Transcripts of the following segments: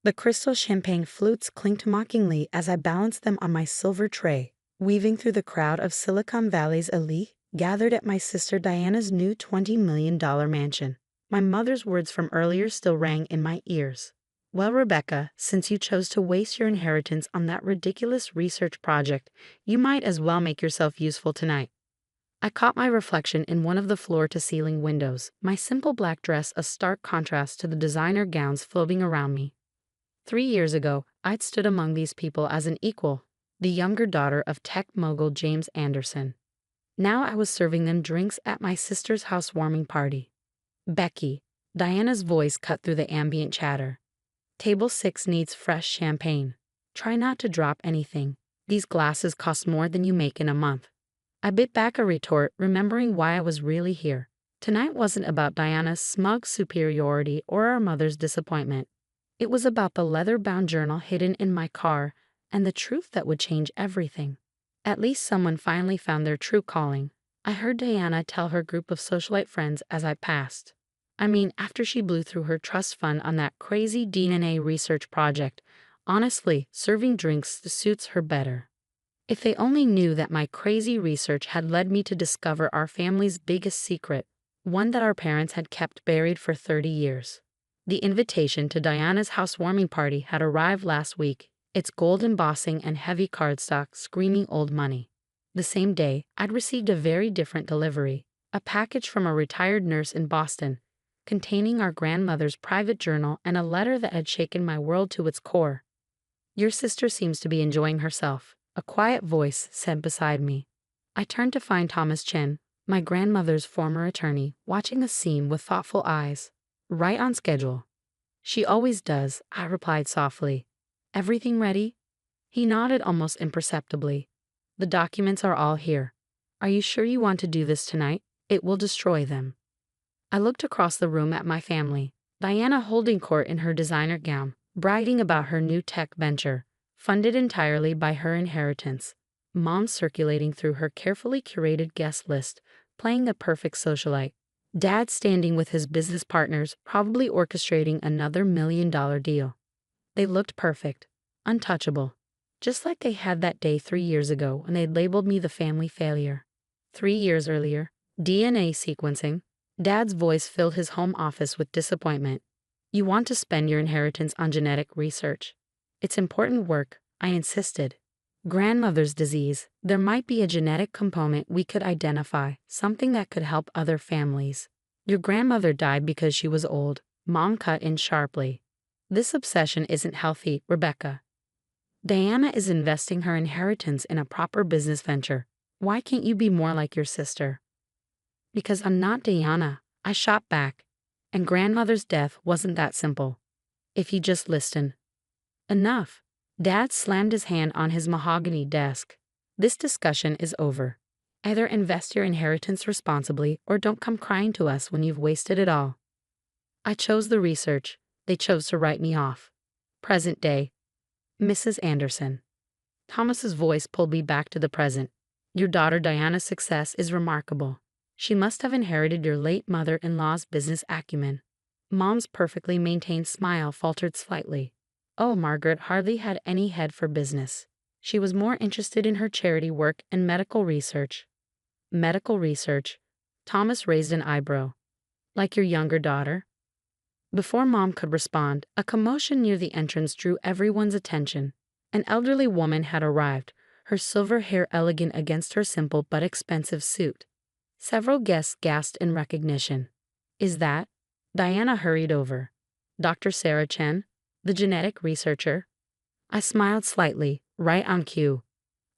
The crystal champagne flutes clinked mockingly as I balanced them on my silver tray, weaving through the crowd of Silicon Valley's elite gathered at my sister Diana's new $20 million mansion. My mother's words from earlier still rang in my ears. Well, Rebecca, since you chose to waste your inheritance on that ridiculous research project, you might as well make yourself useful tonight. I caught my reflection in one of the floor-to-ceiling windows, my simple black dress a stark contrast to the designer gowns floating around me. 3 years ago, I'd stood among these people as an equal, the younger daughter of tech mogul James Anderson. Now I was serving them drinks at my sister's housewarming party. Becky, Diana's voice cut through the ambient chatter. Table 6 needs fresh champagne. Try not to drop anything. These glasses cost more than you make in a month. I bit back a retort, remembering why I was really here. Tonight wasn't about Diana's smug superiority or our mother's disappointment. It was about the leather-bound journal hidden in my car and the truth that would change everything. At least someone finally found their true calling, I heard Diana tell her group of socialite friends as I passed. I mean, after she blew through her trust fund on that crazy DNA research project, honestly, serving drinks suits her better. If they only knew that my crazy research had led me to discover our family's biggest secret, one that our parents had kept buried for 30 years. The invitation to Diana's housewarming party had arrived last week, its gold embossing and heavy cardstock screaming old money. The same day, I'd received a very different delivery, a package from a retired nurse in Boston, containing our grandmother's private journal and a letter that had shaken my world to its core. Your sister seems to be enjoying herself, a quiet voice said beside me. I turned to find Thomas Chen, my grandmother's former attorney, watching the scene with thoughtful eyes. Right on schedule. She always does, I replied softly. Everything ready? He nodded almost imperceptibly. The documents are all here. Are you sure you want to do this tonight? It will destroy them. I looked across the room at my family, Diana holding court in her designer gown, bragging about her new tech venture, funded entirely by her inheritance. Mom circulating through her carefully curated guest list, playing the perfect socialite. Dad standing with his business partners, probably orchestrating another $1 million deal. They looked perfect, untouchable, just like they had that day 3 years ago when they'd labeled me the family failure. 3 years earlier, DNA sequencing. Dad's voice filled his home office with disappointment. You want to spend your inheritance on genetic research. It's important work, I insisted. Grandmother's disease, there might be a genetic component we could identify, something that could help other families. Your grandmother died because she was old, Mom cut in sharply. This obsession isn't healthy, Rebecca. Diana is investing her inheritance in a proper business venture. Why can't you be more like your sister? Because I'm not Diana, I shot back. And grandmother's death wasn't that simple. If you just listen. Enough. Dad slammed his hand on his mahogany desk. This discussion is over. Either invest your inheritance responsibly or don't come crying to us when you've wasted it all. I chose the research. They chose to write me off. Present day. Mrs. Anderson. Thomas's voice pulled me back to the present. Your daughter Diana's success is remarkable. She must have inherited your late mother-in-law's business acumen. Mom's perfectly maintained smile faltered slightly. Oh, Margaret hardly had any head for business. She was more interested in her charity work and medical research. Medical research? Thomas raised an eyebrow. Like your younger daughter? Before Mom could respond, a commotion near the entrance drew everyone's attention. An elderly woman had arrived, her silver hair elegant against her simple but expensive suit. Several guests gasped in recognition. Is that? Diana hurried over. Dr. Sarah Chen, the genetic researcher? I smiled slightly, right on cue.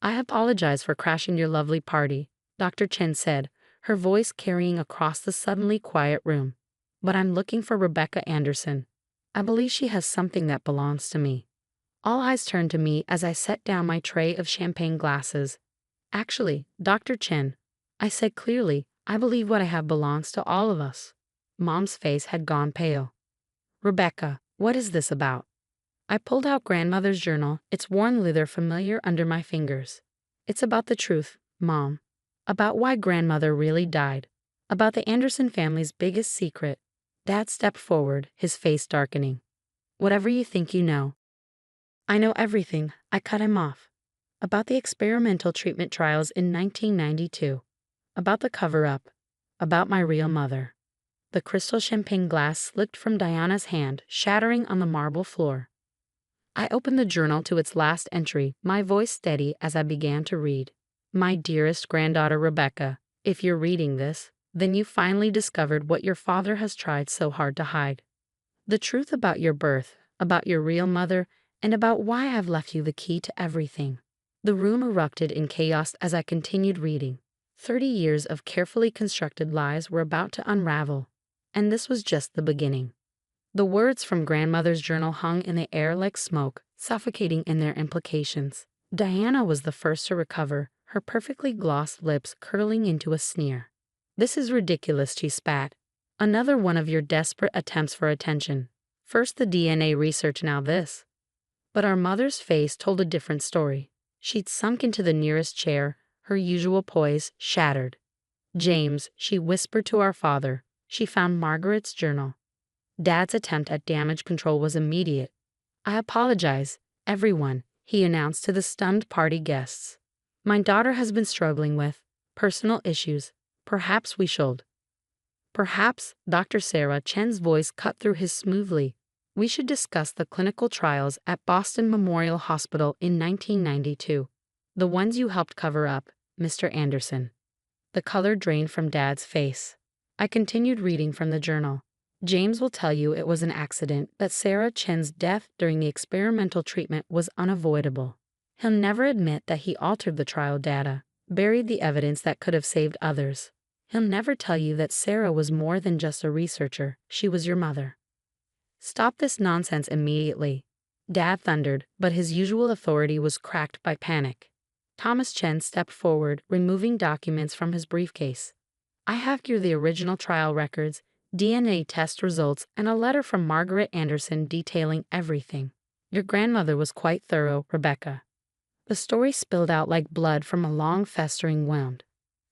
I apologize for crashing your lovely party, Dr. Chen said, her voice carrying across the suddenly quiet room. But I'm looking for Rebecca Anderson. I believe she has something that belongs to me. All eyes turned to me as I set down my tray of champagne glasses. Actually, Dr. Chen, I said clearly, I believe what I have belongs to all of us. Mom's face had gone pale. Rebecca, what is this about? I pulled out grandmother's journal, its worn leather familiar under my fingers. It's about the truth, Mom. About why grandmother really died. About the Anderson family's biggest secret. Dad stepped forward, his face darkening. Whatever you think you know. I know everything, I cut him off. About the experimental treatment trials in 1992. About the cover-up. About my real mother. The crystal champagne glass slipped from Diana's hand, shattering on the marble floor. I opened the journal to its last entry, my voice steady as I began to read. My dearest granddaughter Rebecca, if you're reading this, then you finally discovered what your father has tried so hard to hide. The truth about your birth, about your real mother, and about why I've left you the key to everything. The room erupted in chaos as I continued reading. 30 years of carefully constructed lies were about to unravel, and this was just the beginning. The words from grandmother's journal hung in the air like smoke, suffocating in their implications. Diana was the first to recover, her perfectly glossed lips curling into a sneer. This is ridiculous, she spat. Another one of your desperate attempts for attention. First the DNA research, now this. But our mother's face told a different story. She'd sunk into the nearest chair, her usual poise shattered. James, she whispered to our father, she found Margaret's journal. Dad's attempt at damage control was immediate. I apologize, everyone, he announced to the stunned party guests. My daughter has been struggling with personal issues. Perhaps we should. Perhaps, Dr. Sarah Chen's voice cut through his smoothly. We should discuss the clinical trials at Boston Memorial Hospital in 1992. The ones you helped cover up, Mr. Anderson. The color drained from Dad's face. I continued reading from the journal. James will tell you it was an accident, that Sarah Chen's death during the experimental treatment was unavoidable. He'll never admit that he altered the trial data, buried the evidence that could have saved others. He'll never tell you that Sarah was more than just a researcher, she was your mother. Stop this nonsense immediately, Dad thundered, but his usual authority was cracked by panic. Thomas Chen stepped forward, removing documents from his briefcase. I have here the original trial records, DNA test results, and a letter from Margaret Anderson detailing everything. Your grandmother was quite thorough, Rebecca. The story spilled out like blood from a long festering wound.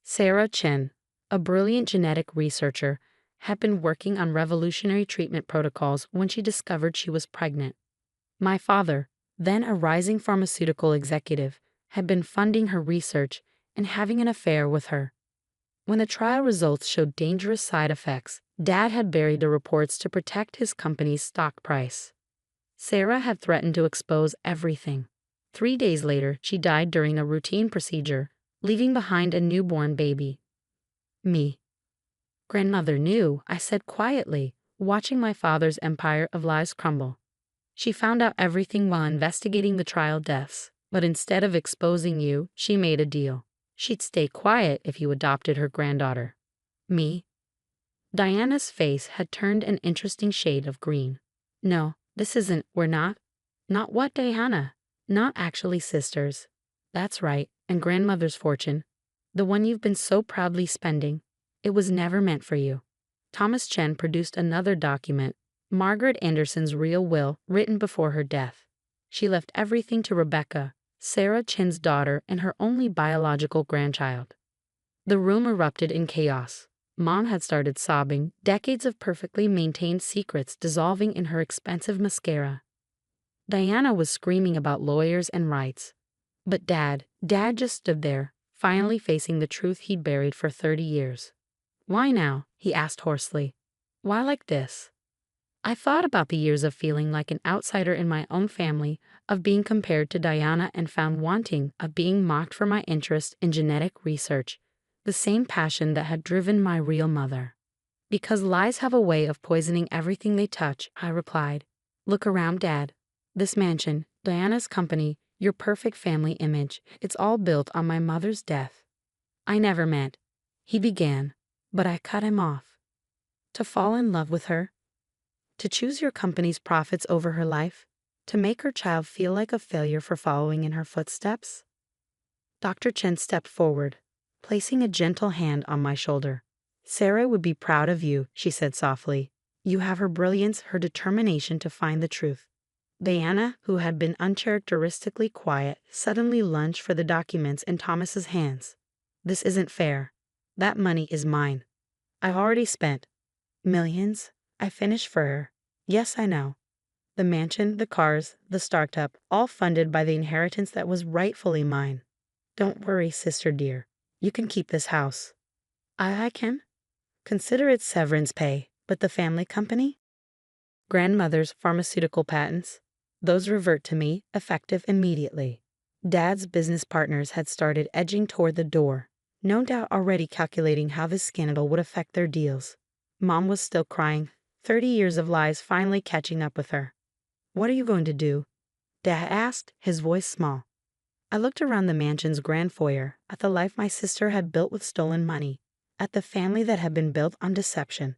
Sarah Chen, a brilliant genetic researcher, had been working on revolutionary treatment protocols when she discovered she was pregnant. My father, then a rising pharmaceutical executive, had been funding her research and having an affair with her. When the trial results showed dangerous side effects, Dad had buried the reports to protect his company's stock price. Sarah had threatened to expose everything. 3 days later, she died during a routine procedure, leaving behind a newborn baby. Me. Grandmother knew, I said quietly, watching my father's empire of lies crumble. She found out everything while investigating the trial deaths, but instead of exposing you, she made a deal. She'd stay quiet if you adopted her granddaughter. Me? Diana's face had turned an interesting shade of green. No, this isn't, we're not. Not what, Diana? Not actually sisters. That's right, and grandmother's fortune, the one you've been so proudly spending, it was never meant for you. Thomas Chen produced another document, Margaret Anderson's real will, written before her death. She left everything to Rebecca, Sarah Chen's daughter and her only biological grandchild. The room erupted in chaos. Mom had started sobbing, decades of perfectly maintained secrets dissolving in her expensive mascara. Diana was screaming about lawyers and rights. But Dad just stood there, finally facing the truth he'd buried for 30 years. Why now? He asked hoarsely. Why like this? I thought about the years of feeling like an outsider in my own family, of being compared to Diana and found wanting, of being mocked for my interest in genetic research, the same passion that had driven my real mother. Because lies have a way of poisoning everything they touch, I replied. Look around, Dad. This mansion, Diana's company, your perfect family image, it's all built on my mother's death. I never meant, he began, but I cut him off. To fall in love with her? To choose your company's profits over her life? To make her child feel like a failure for following in her footsteps? Dr. Chen stepped forward, placing a gentle hand on my shoulder. Sarah would be proud of you, she said softly. You have her brilliance, her determination to find the truth. Diana, who had been uncharacteristically quiet, suddenly lunged for the documents in Thomas's hands. This isn't fair. That money is mine. I've already spent millions. I finished for her. Yes, I know. The mansion, the cars, the startup, all funded by the inheritance that was rightfully mine. Don't worry, sister dear. You can keep this house. I can? Consider it severance pay, but the family company? Grandmother's pharmaceutical patents. Those revert to me, effective immediately. Dad's business partners had started edging toward the door, no doubt already calculating how this scandal would affect their deals. Mom was still crying, 30 years of lies finally catching up with her. What are you going to do? Dad asked, his voice small. I looked around the mansion's grand foyer, at the life my sister had built with stolen money, at the family that had been built on deception.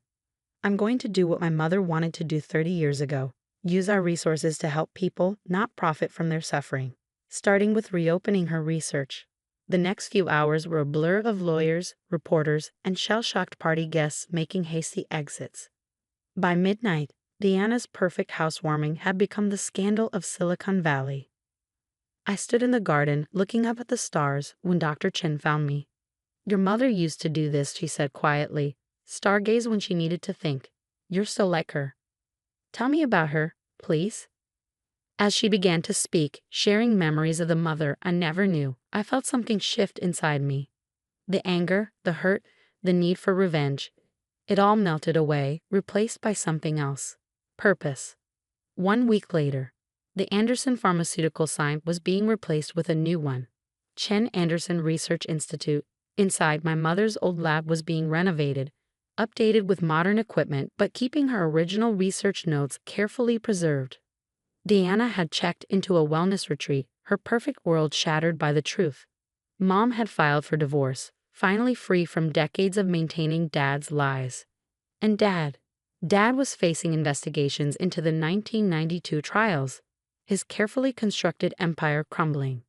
I'm going to do what my mother wanted to do 30 years ago. Use our resources to help people, not profit from their suffering. Starting with reopening her research. The next few hours were a blur of lawyers, reporters, and shell-shocked party guests making hasty exits. By midnight, Deanna's perfect housewarming had become the scandal of Silicon Valley. I stood in the garden, looking up at the stars, when Dr. Chen found me. Your mother used to do this, she said quietly. Stargaze when she needed to think. You're so like her. Tell me about her, please. As she began to speak, sharing memories of the mother I never knew, I felt something shift inside me. The anger, the hurt, the need for revenge. It all melted away, replaced by something else. Purpose. 1 week later, the Anderson Pharmaceutical sign was being replaced with a new one. Chen Anderson Research Institute. Inside, my mother's old lab was being renovated, updated with modern equipment, but keeping her original research notes carefully preserved. Deanna had checked into a wellness retreat, her perfect world shattered by the truth. Mom had filed for divorce, finally free from decades of maintaining Dad's lies. And Dad was facing investigations into the 1992 trials, his carefully constructed empire crumbling.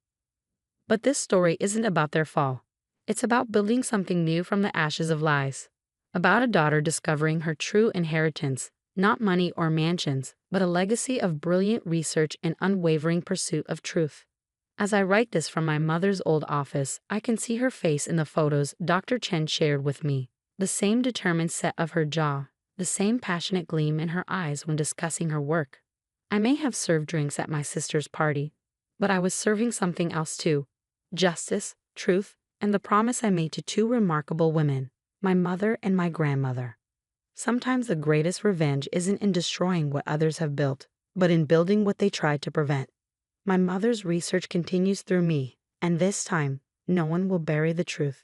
But this story isn't about their fall. It's about building something new from the ashes of lies. About a daughter discovering her true inheritance, not money or mansions, but a legacy of brilliant research and unwavering pursuit of truth. As I write this from my mother's old office, I can see her face in the photos Dr. Chen shared with me. The same determined set of her jaw, the same passionate gleam in her eyes when discussing her work. I may have served drinks at my sister's party, but I was serving something else too. Justice, truth, and the promise I made to 2 remarkable women, my mother and my grandmother. Sometimes the greatest revenge isn't in destroying what others have built, but in building what they tried to prevent. My mother's research continues through me, and this time, no one will bury the truth.